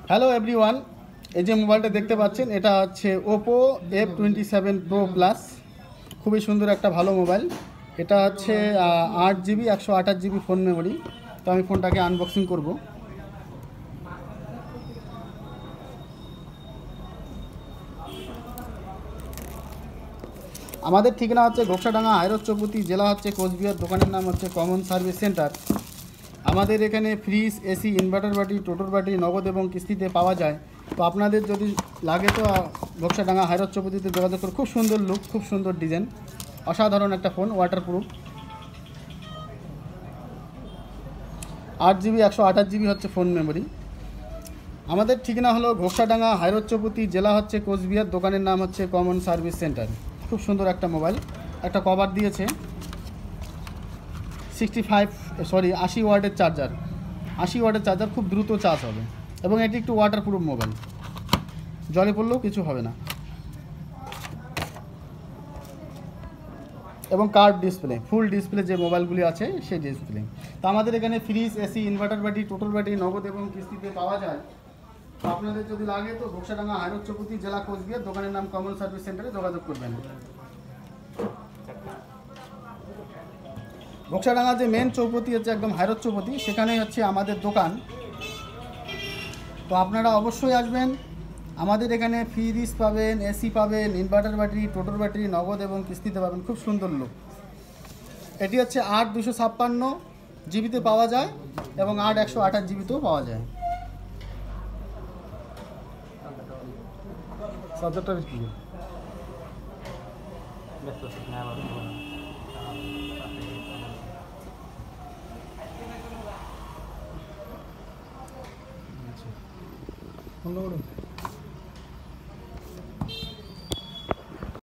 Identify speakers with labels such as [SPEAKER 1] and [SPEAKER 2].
[SPEAKER 1] Hello everyone, এই যে মোবাইলটা দেখতে পাচ্ছেন এটা হচ্ছে ওপো F27 Pro Plus। খুবই সুন্দর একটা ভালো মোবাইল। এটা হচ্ছে 8 GB 128 GB ফোন মেমোরি। তো আমি ফোনটাকে আনবক্সিং করব। আমাদের ঠিকানা হচ্ছে ঘোকসাডাঙ্গা, হায়রচৌপতি, জেলা হচ্ছে কোচবিহার। দোকানের নাম হচ্ছে কমন সার্ভিস সেন্টার। আমাদের এখানে ফ্রিজ, এসি, ইনভার্টার ব্যাটারি, টোটোর ব্যাটারি নগদ এবং কিস্তিতে পাওয়া যায়। তো আপনাদের যদি লাগে তো ঘোকসাডাঙ্গা হায়রচৌপতিতে যোগাযোগ করে। খুব সুন্দর লুক, খুব সুন্দর ডিজাইন, অসাধারণ একটা ফোন, ওয়াটারপ্রুফ। 8 GB 128 GB হচ্ছে ফোন মেমোরি। আমাদের ঠিকানা হলো ঘোকসাডাঙ্গা, হায়রচৌপতি, জেলা হচ্ছে কোচবিহার। দোকানের নাম হচ্ছে কমন সার্ভিস সেন্টার। খুব সুন্দর একটা মোবাইল। একটা কভার দিয়েছে, 80 ওয়াটের চার্জার। 80 ওয়াটের চার্জার, খুব দ্রুত চার্জ হবে এবং এটি একটু ওয়াটারপ্রুফ মোবাইল, জলে পড়লেও কিছু হবে না। এবং কার্ভ ডিসপ্লে, ফুল ডিসপ্লে যে মোবাইলগুলি আছে সেই ডিসপ্লে। তো আমাদের এখানে fridge, AC, inverter battery, total battery নগদ এবং কিস্তিতে পাওয়া যায়। তো আপনাদের যদি লাগে তো ঘোকসাডাঙ্গা, হায়রচৌপতি, জেলা কোচবিহার। দোকানের নাম কমন সার্ভিস সেন্টারে যোগাযোগ করবেন। ঘোকসাডাঙ্গা যে মেন চৌপতি হচ্ছে একদম হায়রচৌপতি, সেখানেই হচ্ছে আমাদের দোকান। তো আপনারা অবশ্যই আসবেন। আমাদের এখানে ফ্রিজ পাবেন, এসি পাবেন, ইনভার্টার ব্যাটারি, টোটোর ব্যাটারি নগদ এবং কিস্তিতে পাবেন। খুব সুন্দর লুক। এটি হচ্ছে 8 256 জিবিতে পাওয়া যায় এবং 8 128 জিবিতেও পাওয়া যায়। চার্জারটা কি বন্ধ করুন।